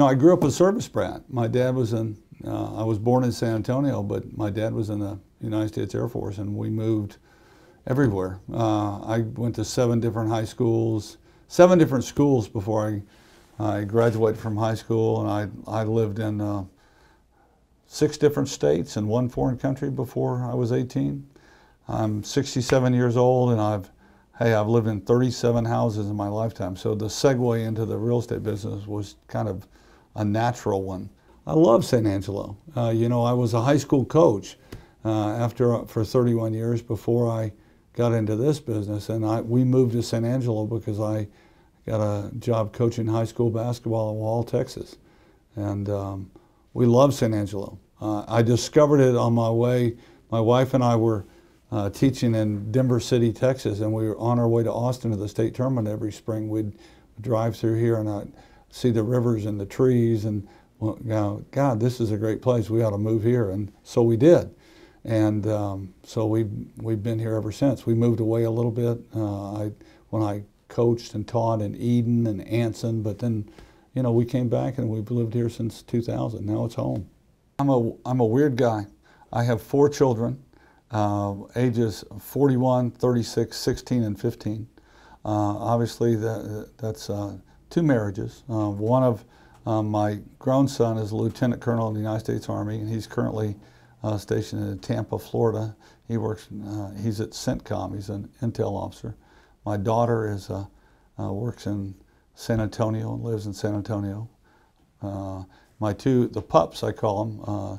I grew up a service brat. My dad was I was born in San Antonio, but my dad was in the United States Air Force, and we moved everywhere. I went to 7 different high schools, 7 different schools before I graduated from high school, and I lived in 6 different states and 1 foreign country before I was 18. I'm 67 years old, and I've lived in 37 houses in my lifetime. So the segue into the real estate business was kind of a natural one. I love San Angelo. I was a high school coach for 31 years before I got into this business, and we moved to San Angelo because I got a job coaching high school basketball in Wall, Texas, and we love San Angelo. I discovered it on my way. My wife and I were teaching in Denver City, Texas, and we were on our way to Austin to the state tournament every spring. We'd drive through here and I'd see the rivers and the trees, and God, this is a great place. We ought to move here, and so we did. And so we've been here ever since. We moved away a little bit when I coached and taught in Eden and Anson, but then we came back and we've lived here since 2000. Now it's home. I'm a weird guy. I have 4 children. Ages 41, 36, 16, and 15. Obviously, that's 2 marriages. One of my grown son is a lieutenant colonel in the United States Army, and he's currently stationed in Tampa, Florida. He's at CENTCOM. He's an intel officer. My daughter works in San Antonio and lives in San Antonio. The pups, I call them,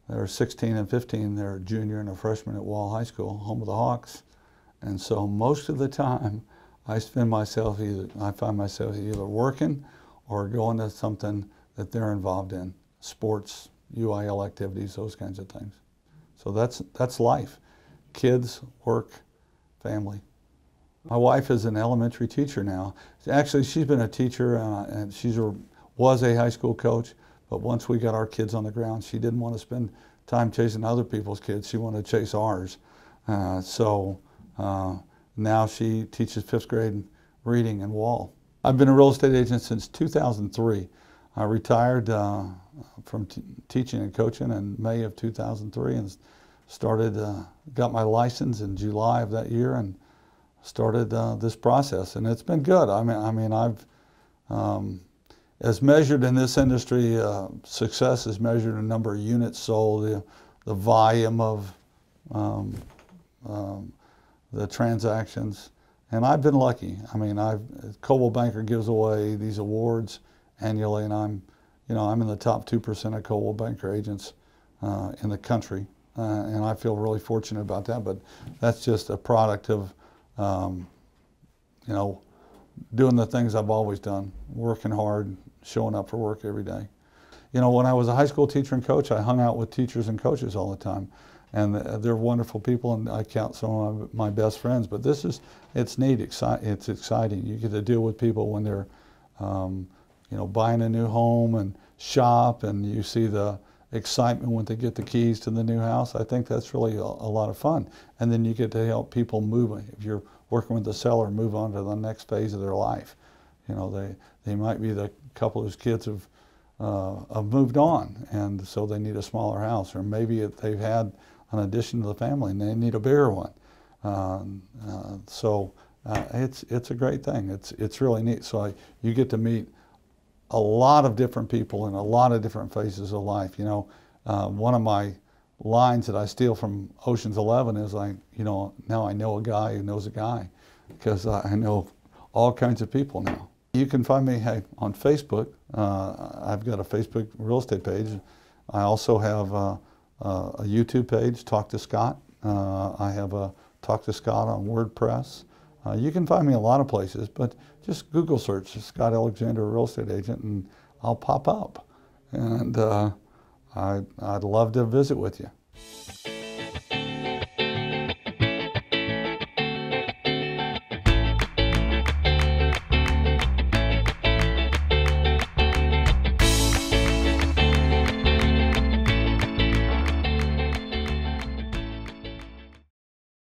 they're 16 and 15. They're a junior and a freshman at Wall High School, home of the Hawks. And so most of the time, I find myself either working or going to something that they're involved in, sports, UIL activities, those kinds of things. So that's life. Kids, work, family. My wife is an elementary teacher now. Actually, she's been a teacher, and was a high school coach. But once we got our kids on the ground, she didn't want to spend time chasing other people's kids. She wanted to chase ours. So now she teaches 5th grade reading in Wall. I've been a real estate agent since 2003. I retired from teaching and coaching in May of 2003 and got my license in July of that year and started this process. And it's been good. I mean, I've as measured in this industry, success is measured in number of units sold, the volume of the transactions, and I've been lucky. I mean, Coldwell Banker gives away these awards annually, and I'm in the top 2% of Coldwell Banker agents in the country, and I feel really fortunate about that. But that's just a product of doing the things I've always done, working hard, showing up for work every day. When I was a high school teacher and coach, I hung out with teachers and coaches all the time. And they're wonderful people, and I count some of my best friends. But it's neat, it's exciting. You get to deal with people when they're, buying a new home and shop, and you see the excitement when they get the keys to the new house. I think that's really a lot of fun. And then you get to help people move. If you're working with the seller, move on to the next phase of their life. They might be the couple whose kids have moved on, and so they need a smaller house, or maybe they've had an addition to the family and they need a bigger one. It's a great thing. It's really neat. So you get to meet a lot of different people in a lot of different phases of life. One of my lines that I steal from Ocean's 11 is now I know a guy who knows a guy, because I know all kinds of people now. You can find me on Facebook. I've got a Facebook real estate page. I also have a YouTube page, Talk to Scott. I have a Talk to Scott on WordPress. You can find me a lot of places, but just Google search Scott Alexander, real estate agent, and I'll pop up. And I'd love to visit with you.